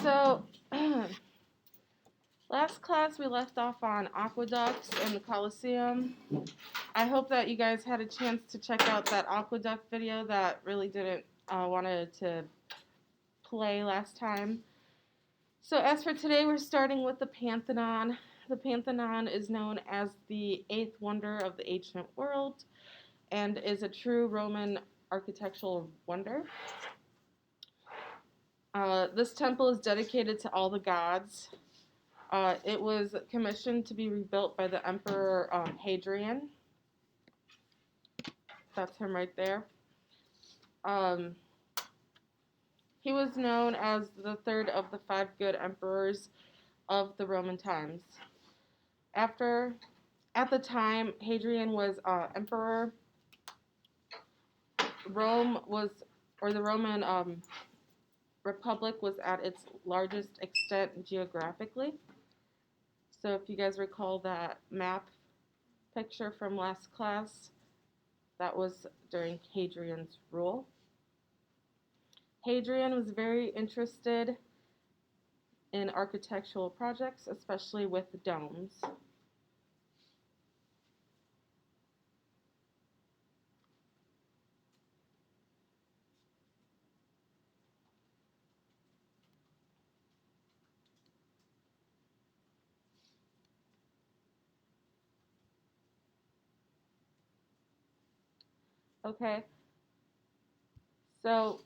So, last class we left off on aqueducts and the Colosseum. I hope that you guys had a chance to check out that aqueduct video that really didn't wanted to play last time. So as for today, we're starting with the Pantheon. The Pantheon is known as the eighth wonder of the ancient world and is a true Roman architectural wonder. This temple is dedicated to all the gods. It was commissioned to be rebuilt by the Emperor Hadrian. That's him right there. He was known as the third of the five good emperors of the Roman times. At the time Hadrian was emperor, the Roman Republic was at its largest extent geographically. So if you guys recall that map picture from last class, that was during Hadrian's rule. Hadrian was very interested in architectural projects, especially with domes. Okay, so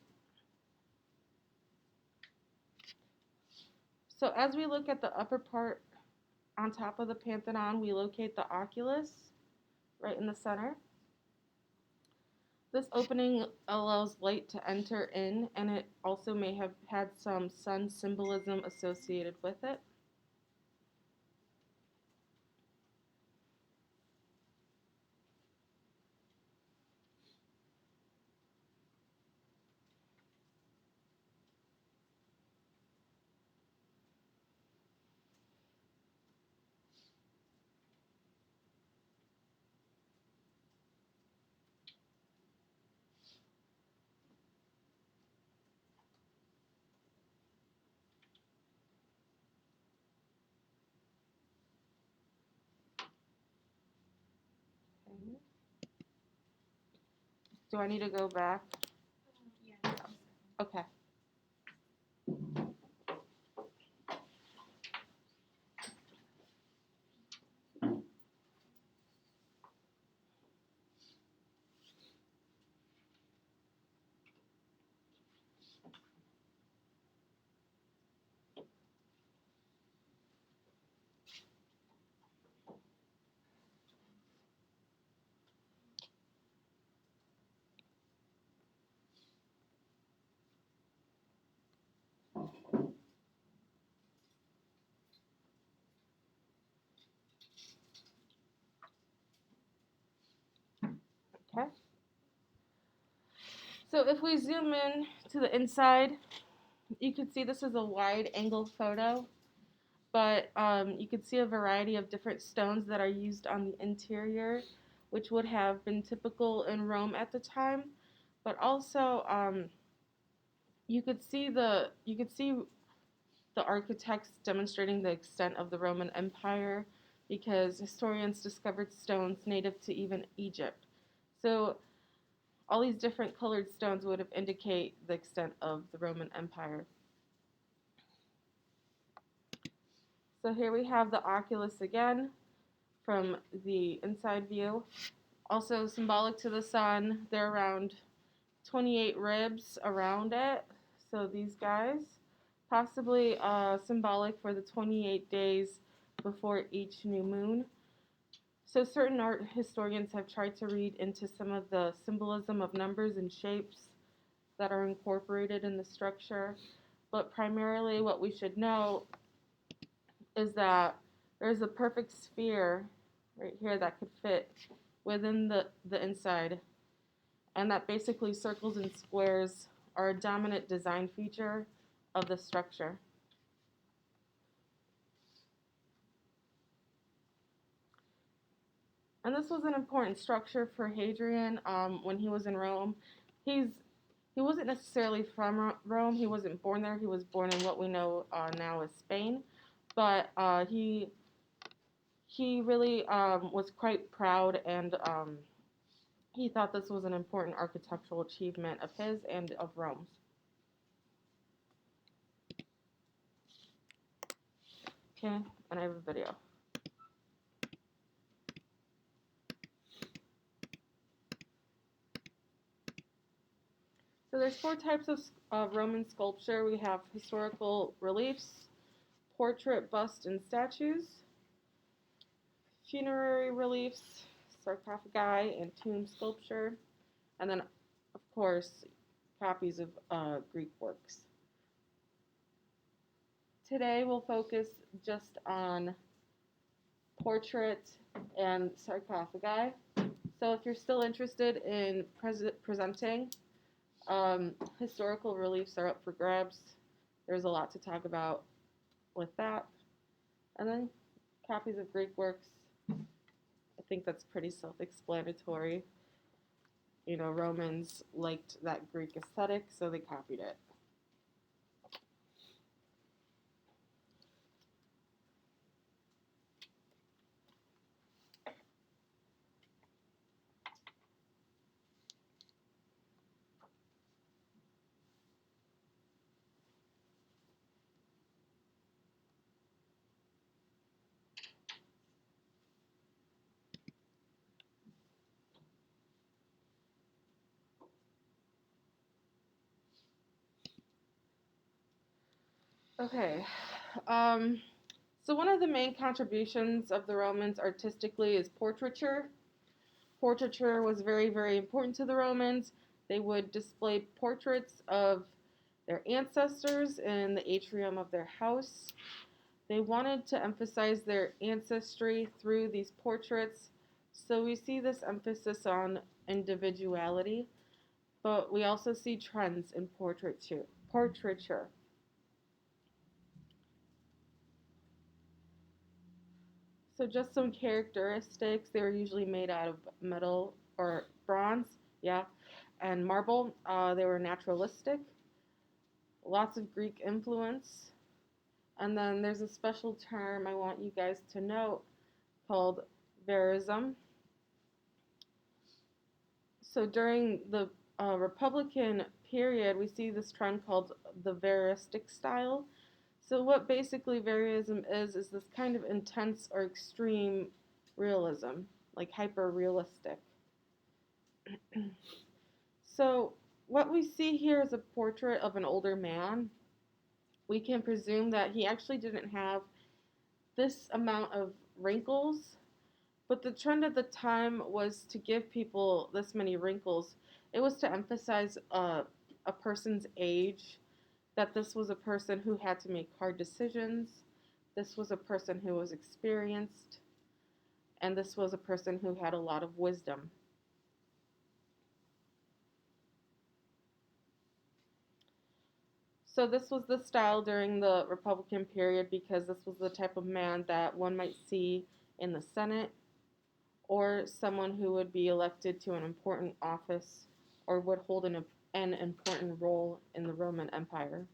as we look at the upper part on top of the Pantheon, we locate the oculus right in the center. This opening allows light to enter in, and it also may have had some sun symbolism associated with it. Okay. Do I need to go back? Yeah. Okay. Okay. So if we zoom in to the inside, you can see this is a wide angle photo, but you can see a variety of different stones that are used on the interior, which would have been typical in Rome at the time. But also, you could see the architects demonstrating the extent of the Roman Empire, because historians discovered stones native to even Egypt. So all these different colored stones would have indicate the extent of the Roman Empire. So here we have the oculus again from the inside view. Also symbolic to the sun, there are around 28 ribs around it. So these guys, possibly symbolic for the 28 days before each new moon. So certain art historians have tried to read into some of the symbolism of numbers and shapes that are incorporated in the structure, but primarily what we should know is that there's a perfect sphere right here that could fit within the inside, and that basically circles and squares are a dominant design feature of the structure. And this was an important structure for Hadrian when he was in Rome. He's He wasn't necessarily from Rome. He wasn't born there. He was born in what we know now as Spain, but he really was quite proud, and he thought this was an important architectural achievement of his and of Rome's. Okay, and I have a video. So there's four types of Roman sculpture. We have historical reliefs, portrait, bust, and statues, funerary reliefs, sarcophagi, and tomb sculpture, and then, of course, copies of Greek works. Today we'll focus just on portrait and sarcophagi. So if you're still interested in presenting, historical reliefs are up for grabs. There's a lot to talk about with that. And then copies of Greek works. I think that's pretty self-explanatory. You know, Romans liked that Greek aesthetic, so they copied it. Okay. So one of the main contributions of the Romans artistically is portraiture. Portraiture was very, very important to the Romans. They would display portraits of their ancestors in the atrium of their house. They wanted to emphasize their ancestry through these portraits. So we see this emphasis on individuality, but we also see trends in portraiture. So just some characteristics. They were usually made out of metal or bronze, yeah, and marble. They were naturalistic, lots of Greek influence. And then there's a special term I want you guys to note called verism. So during the Republican period, we see this trend called the veristic style. So what basically verism is this kind of intense or extreme realism, like hyper-realistic. So what we see here is a portrait of an older man. We can presume that he actually didn't have this amount of wrinkles, but the trend at the time was to give people this many wrinkles. It was to emphasize a person's age, that this was a person who had to make hard decisions, this was a person who was experienced, and this was a person who had a lot of wisdom. So this was the style during the Republican period because this was the type of man that one might see in the Senate or someone who would be elected to an important office or would hold an important role in the Roman Empire.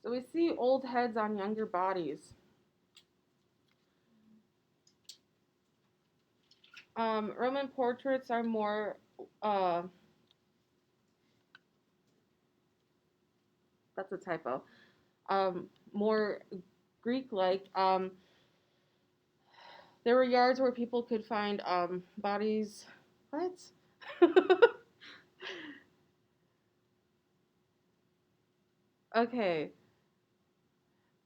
So we see old heads on younger bodies. Roman portraits are more, that's a typo, more Greek-like. There were yards where people could find bodies. What? Okay.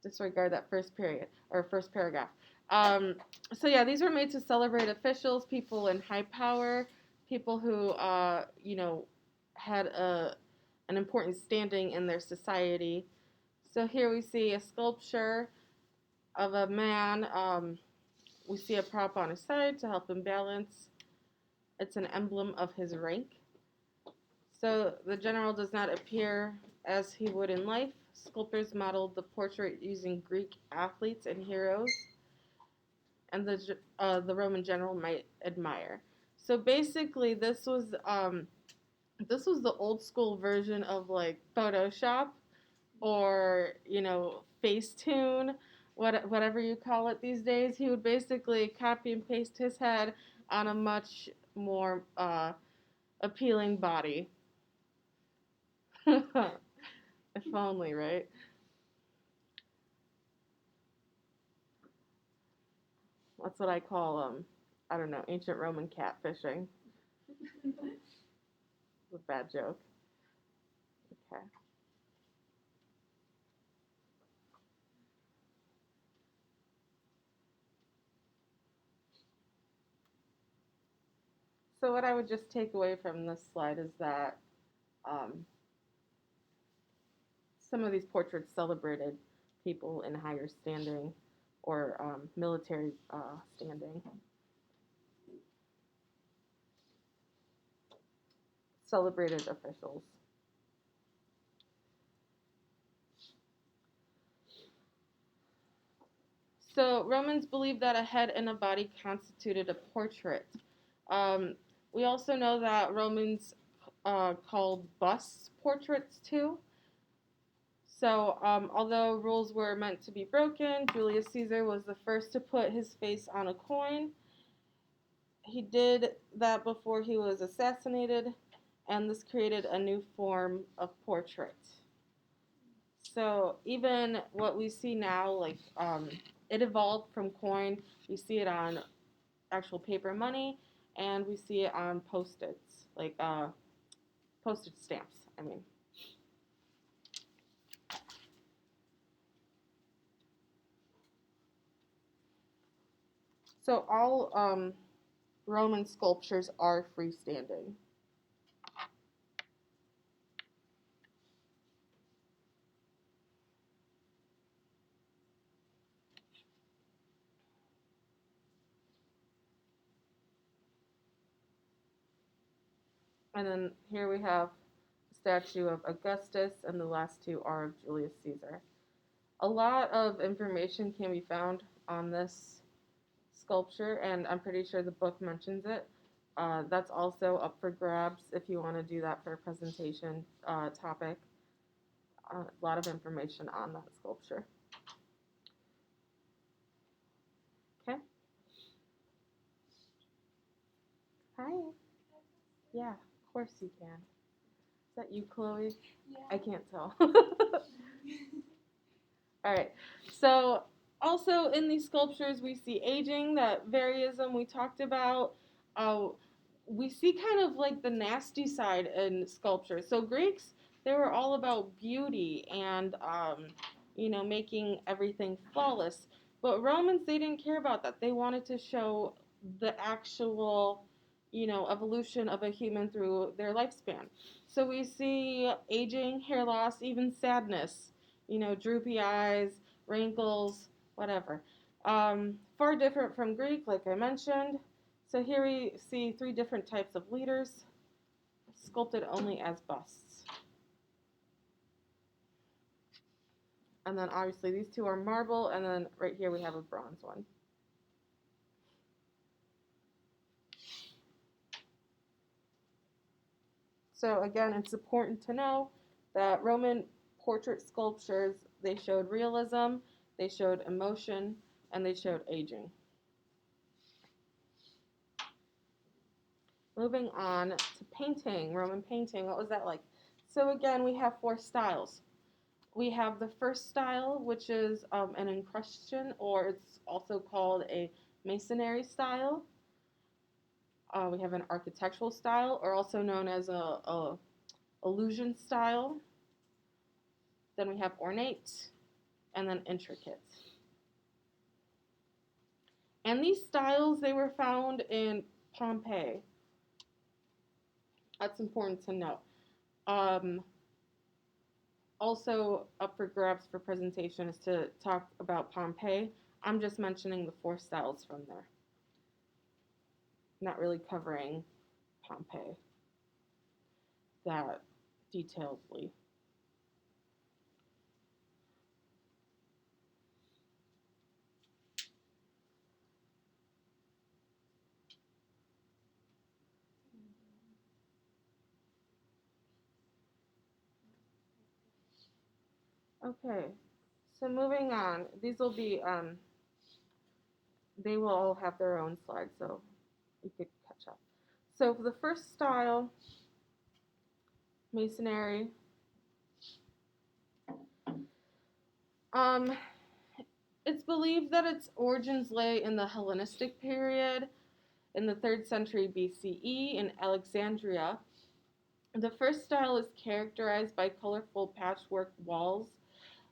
disregard that first period or first paragraph. Um, so yeah, these were made to celebrate officials, people in high power, people who had an important standing in their society. So here we see a sculpture of a man. We see a prop on his side to help him balance. It's an emblem of his rank. So the general does not appear as he would in life. Sculptors modeled the portrait using Greek athletes and heroes, and the Roman general might admire. So basically, this was the old school version of like Photoshop or Facetune, whatever you call it these days. He would basically copy and paste his head on a much more appealing body. If only, right? That's what I call I don't know, ancient Roman catfishing. It's a bad joke. Okay. So what I would just take away from this slide is that um, some of these portraits celebrated people in higher standing or military standing. Celebrated officials. So Romans believed that a head and a body constituted a portrait. Um, we also know that Romans called busts portraits too. So although rules were meant to be broken, Julius Caesar was the first to put his face on a coin. He did that before he was assassinated, and this created a new form of portrait. So even what we see now, like it evolved from coin. We see it on actual paper money, and we see it on post-its, like postage stamps. I mean. So all Roman sculptures are freestanding. And then here we have a statue of Augustus, and the last two are of Julius Caesar. A lot of information can be found on this sculpture, and I'm pretty sure the book mentions it. That's also up for grabs if you want to do that for a presentation topic. A lot of information on that sculpture. Okay. Hi. Yeah, of course you can. Is that you, Chloe? Yeah. I can't tell. All right. So also in these sculptures, we see aging, that verism we talked about. Uh, we see kind of like the nasty side in sculpture. So Greeks, they were all about beauty and making everything flawless. But Romans, they didn't care about that. They wanted to show the actual, evolution of a human through their lifespan. So we see aging, hair loss, even sadness, droopy eyes, wrinkles, whatever. Far different from Greek, like I mentioned. So here we see three different types of leaders sculpted only as busts. And then obviously these two are marble, and then right here we have a bronze one. So again, it's important to know that Roman portrait sculptures, they showed realism, they showed emotion, and they showed aging. Moving on to painting, Roman painting, what was that like? So again, we have four styles. We have the first style, which is an encrustation, or it's also called a masonry style. We have an architectural style, or also known as a illusion style. Then we have ornate, and then intricate. And these styles, they were found in Pompeii. That's important to know. Um, Also up for grabs for presentation is to talk about Pompeii. I'm just mentioning the 4 styles from there. Not really covering Pompeii that detailedly. Okay, so moving on. These will be, they will all have their own slides, so you could catch up. So for the first style, masonry, um, it's believed that its origins lay in the Hellenistic period in the 3rd century BCE in Alexandria. The first style is characterized by colorful patchwork walls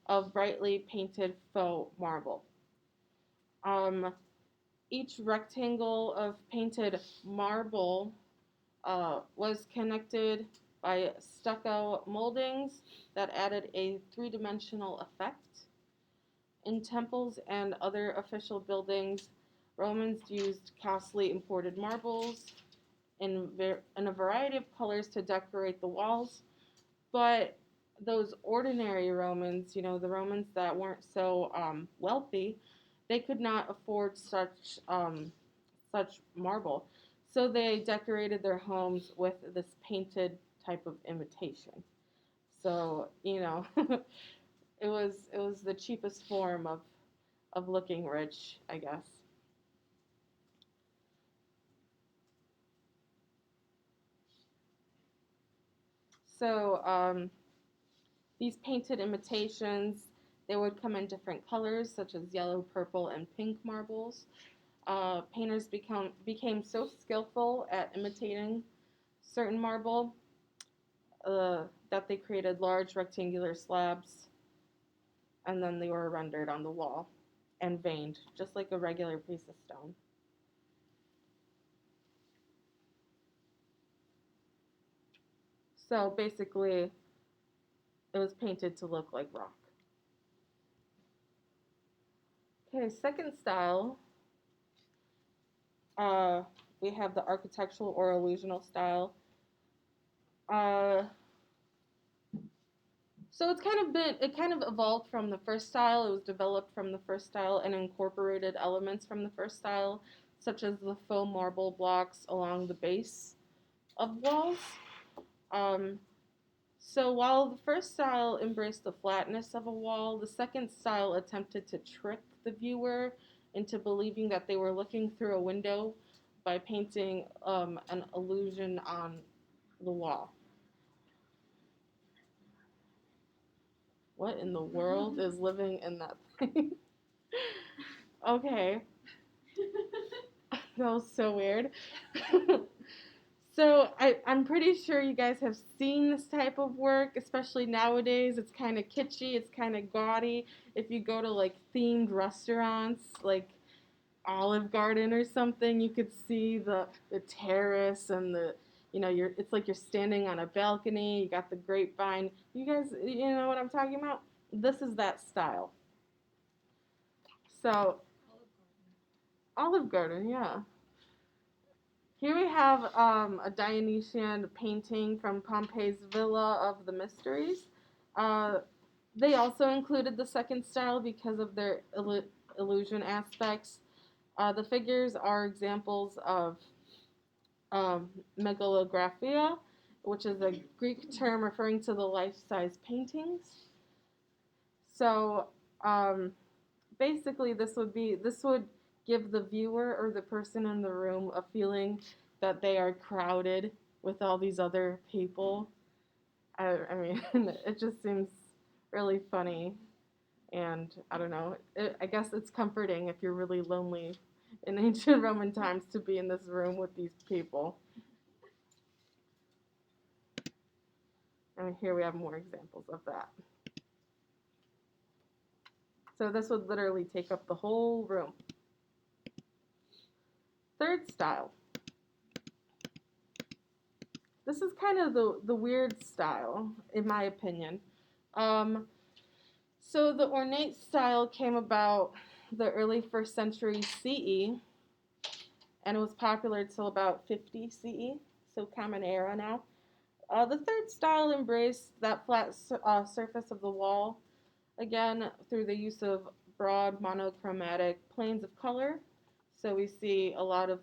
of brightly painted faux marble. Each rectangle of painted marble was connected by stucco moldings that added a 3-dimensional effect. In temples and other official buildings, Romans used costly imported marbles in a variety of colors to decorate the walls. But those ordinary Romans, the Romans that weren't so wealthy, they could not afford such marble. So they decorated their homes with this painted type of imitation. So, it was the cheapest form of looking rich, I guess. So, these painted imitations, they would come in different colors, such as yellow, purple, and pink marbles. Painters became so skillful at imitating certain marble that they created large rectangular slabs, and then they were rendered on the wall and veined, just like a regular piece of stone. So basically, it was painted to look like rock. Okay, second style, uh, we have the architectural or illusional style. Uh, so it kind of evolved from the first style. It was developed from the first style and incorporated elements from the first style, such as the faux marble blocks along the base of walls. Um, so while the first style embraced the flatness of a wall, the second style attempted to trick the viewer into believing that they were looking through a window by painting an illusion on the wall. What in the world is living in that thing? Okay. That was so weird. So I'm pretty sure you guys have seen this type of work, especially nowadays. It's kind of kitschy, it's kind of gaudy. If you go to like themed restaurants, like Olive Garden or something, you could see the terrace and it's like you're standing on a balcony. You got the grapevine. You guys, you know what I'm talking about? This is that style. So Olive Garden, yeah. Here we have a Dionysian painting from Pompey's Villa of the Mysteries. Uh, they also included the second style because of their illusion aspects. The figures are examples of megalographia, which is a Greek term referring to the life-size paintings. So um, basically, this would give the viewer or the person in the room a feeling that they are crowded with all these other people. I mean, it just seems really funny, and I don't know. I guess it's comforting if you're really lonely in ancient Roman times to be in this room with these people. And here we have more examples of that. So this would literally take up the whole room. Third style. This is kind of the weird style, in my opinion. So the ornate style came about the early 1st century CE, and it was popular till about 50 CE, so Common Era now. The third style embraced that flat surface of the wall, again through the use of broad monochromatic planes of color. So we see a lot of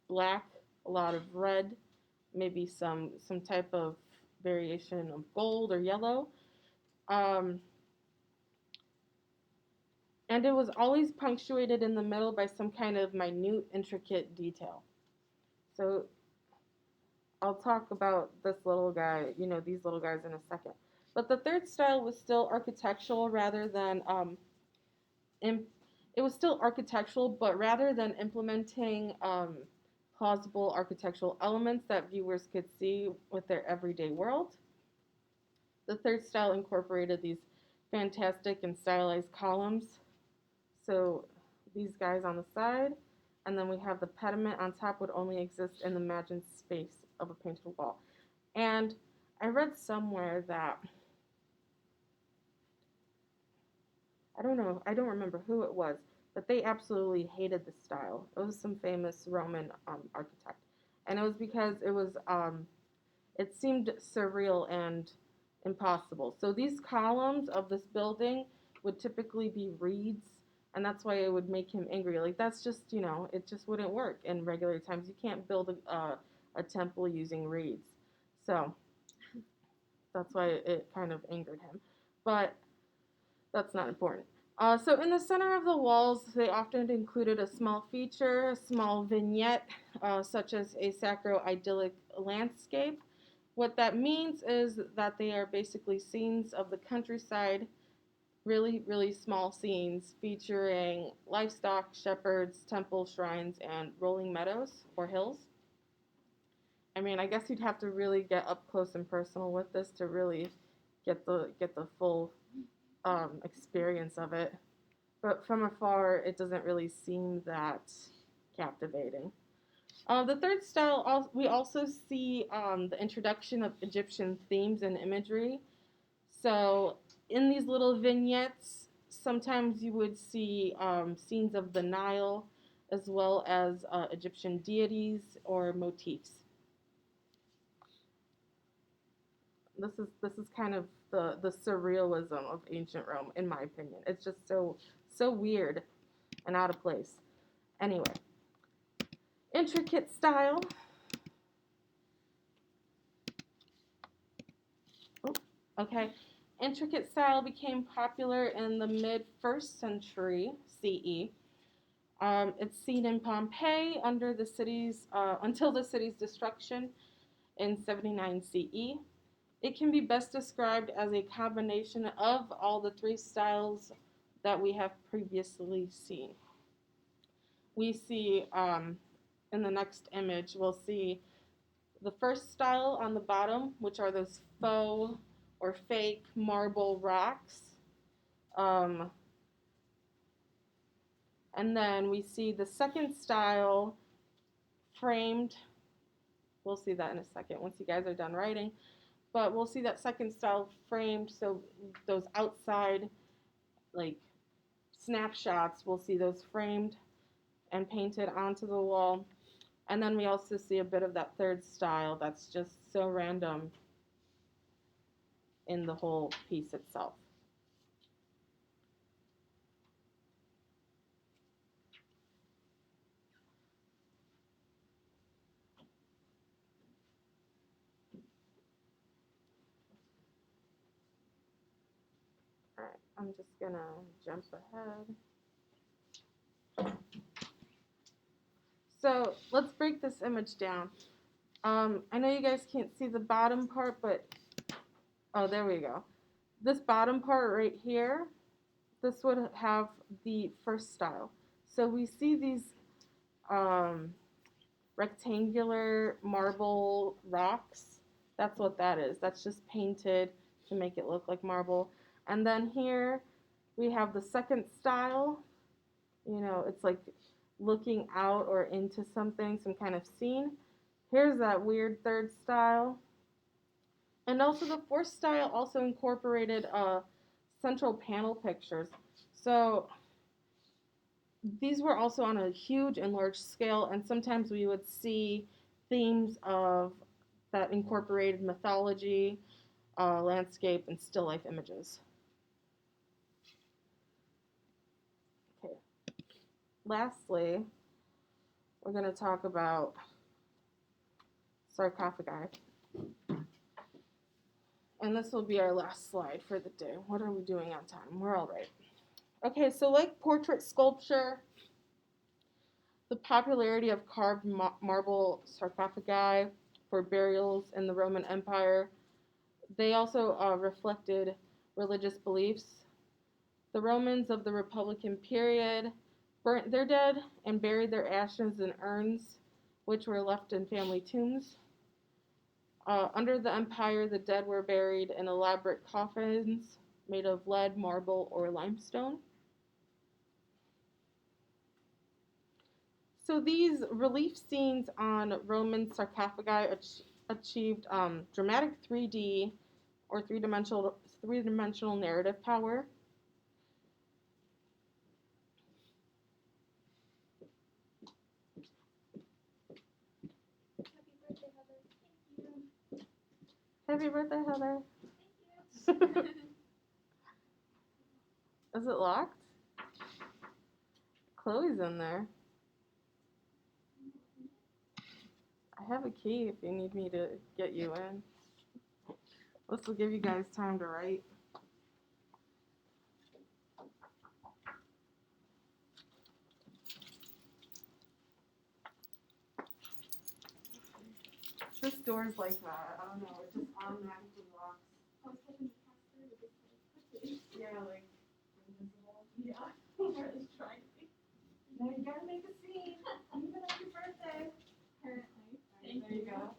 black, a lot of red, maybe some type of variation of gold or yellow. Um, and it was always punctuated in the middle by some kind of minute, intricate detail. So I'll talk about this little guy, these little guys in a second. But the third style was still architectural rather than, it was still architectural, but rather than implementing plausible architectural elements that viewers could see with their everyday world, the third style incorporated these fantastic and stylized columns. So these guys on the side, and then we have the pediment on top would only exist in the imagined space of a painted wall. And I read somewhere that, I don't remember who it was, but they absolutely hated the style. It was some famous Roman architect. And it was because it seemed surreal and impossible. So these columns of this building would typically be reeds, and that's why it would make him angry. Like, that's just, it just wouldn't work in regular times. You can't build a temple using reeds. So that's why it kind of angered him. But that's not important. So in the center of the walls, they often included a small feature, a small vignette, such as a sacro-idyllic landscape. What that means is that they are basically scenes of the countryside, really, really small scenes featuring livestock, shepherds, temple shrines, and rolling meadows or hills. I mean, I guess you'd have to really get up close and personal with this to really get the full experience of it. But from afar, it doesn't really seem that captivating. The third style, we also see the introduction of Egyptian themes and imagery. So in these little vignettes, sometimes you would see scenes of the Nile, as well as Egyptian deities or motifs. This is kind of the surrealism of ancient Rome, in my opinion. It's just so weird and out of place. Anyway, intricate style. Oh, okay. Intricate style became popular in the mid-1st century CE. It's seen in Pompeii until the city's destruction in 79 CE. It can be best described as a combination of all the three styles that we have previously seen. We see, in the next image, we'll see the first style on the bottom, which are those faux or fake marble rocks. And then we see the second style framed. We'll see that in a second once you guys are done writing. But we'll see that second style framed, so those outside, like, snapshots, we'll see those framed and painted onto the wall. And then we also see a bit of that third style that's just so random in the whole piece itself. Alright, I'm just gonna jump ahead. So let's break this image down. I know you guys can't see the bottom part, but, oh, there we go. This bottom part right here, this would have the first style. So we see these rectangular marble rocks. That's what that is. That's just painted to make it look like marble. And then here We have the second style. It's like looking out or into something, some kind of scene. Here's that weird third style. And also the fourth style also incorporated central panel pictures. So these were also on a huge and large scale, and sometimes we would see themes of that incorporated mythology, landscape, and still life images. Okay. Lastly, we're going to talk about sarcophagi. And this will be our last slide for the day. What are we doing on time? We're all right. Okay, so like portrait sculpture, the popularity of carved marble sarcophagi for burials in the Roman Empire, they also reflected religious beliefs. The Romans of the Republican period burnt their dead and buried their ashes in urns, which were left in family tombs. Under the empire, the dead were buried in elaborate coffins made of lead, marble, or limestone. So these relief scenes on Roman sarcophagi achieved dramatic 3D or three-dimensional narrative power. Happy birthday, Heather. Is it locked? Chloe's in there. I have a key if you need me to get you in. This will give you guys time to write. This door's like that. I don't know. It just automatically locks. Yeah, like invisible. Yeah. Really trying to. Now you gotta make a scene. Even on your birthday. Apparently. Right, there you go.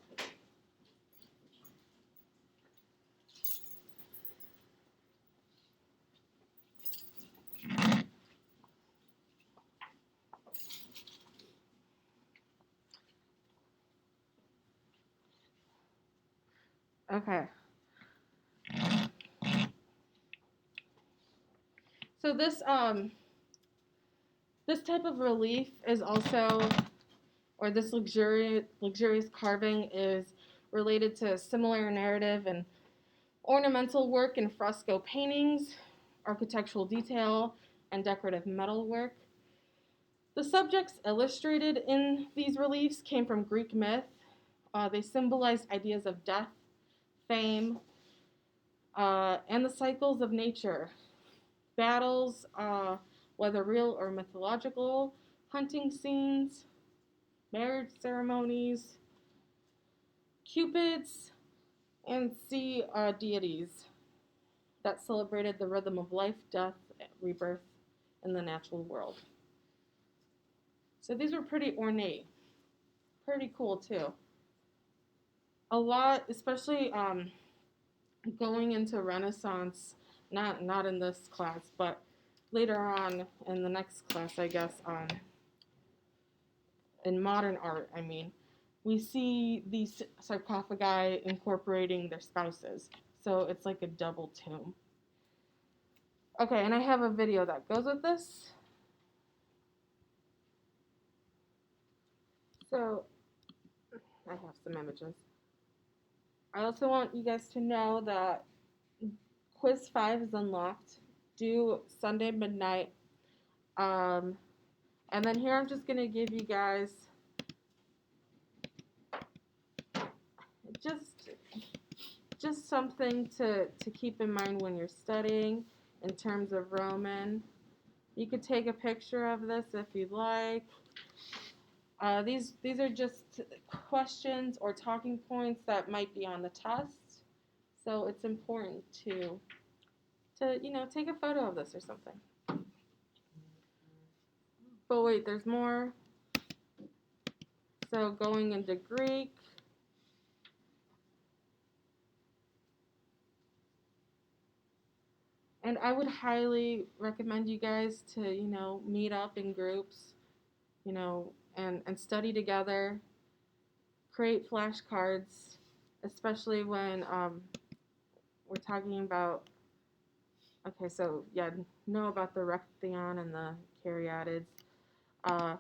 Okay. So this type of relief is also, or this luxurious carving is related to similar narrative and ornamental work in fresco paintings, architectural detail, and decorative metalwork. The subjects illustrated in these reliefs came from Greek myth. They symbolized ideas of death, fame, and the cycles of nature. Battles, whether real or mythological, hunting scenes, marriage ceremonies, cupids, and sea deities that celebrated the rhythm of life, death, rebirth in the natural world. So these were pretty ornate, pretty cool too. A lot, especially going into Renaissance, not in this class, but later on in the next class, I guess, in modern art, I mean, we see these sarcophagi incorporating their spouses. So it's like a double tomb. Okay, and I have a video that goes with this. So I have some images. I also want you guys to know that Quiz 5 is unlocked, due Sunday midnight. And then here I'm just going to give you guys just something to keep in mind when you're studying in terms of Roman. You could take a picture of this if you'd like. These are just questions or talking points that might be on the test. So it's important to take a photo of this or something. But wait, there's more. So going into Greek. And I would highly recommend you guys to, meet up in groups, and study together, create flashcards, especially when we're talking about, okay, so yeah, know about the Rectheon and the Caryatids. Uh,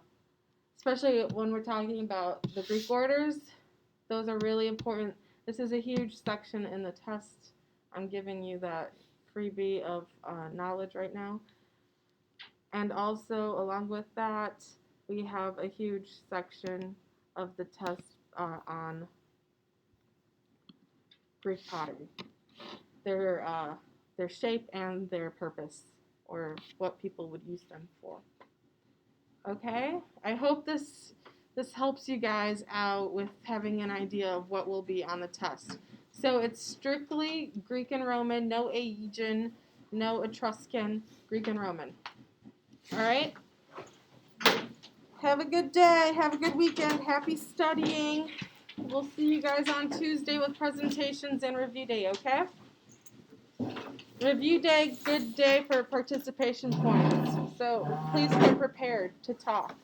Especially when we're talking about the Greek orders, those are really important. This is a huge section in the test. I'm giving you that freebie of knowledge right now. And also, along with that, we have a huge section of the test on Greek pottery, their their shape and their purpose, or what people would use them for. Okay, I hope this helps you guys out with having an idea of what will be on the test. So it's strictly Greek and Roman, no Aegean, no Etruscan, Greek and Roman. All right. Have a good day. Have a good weekend. Happy studying. We'll see you guys on Tuesday with presentations and review day, okay? Review day, good day for participation points. So please get prepared to talk.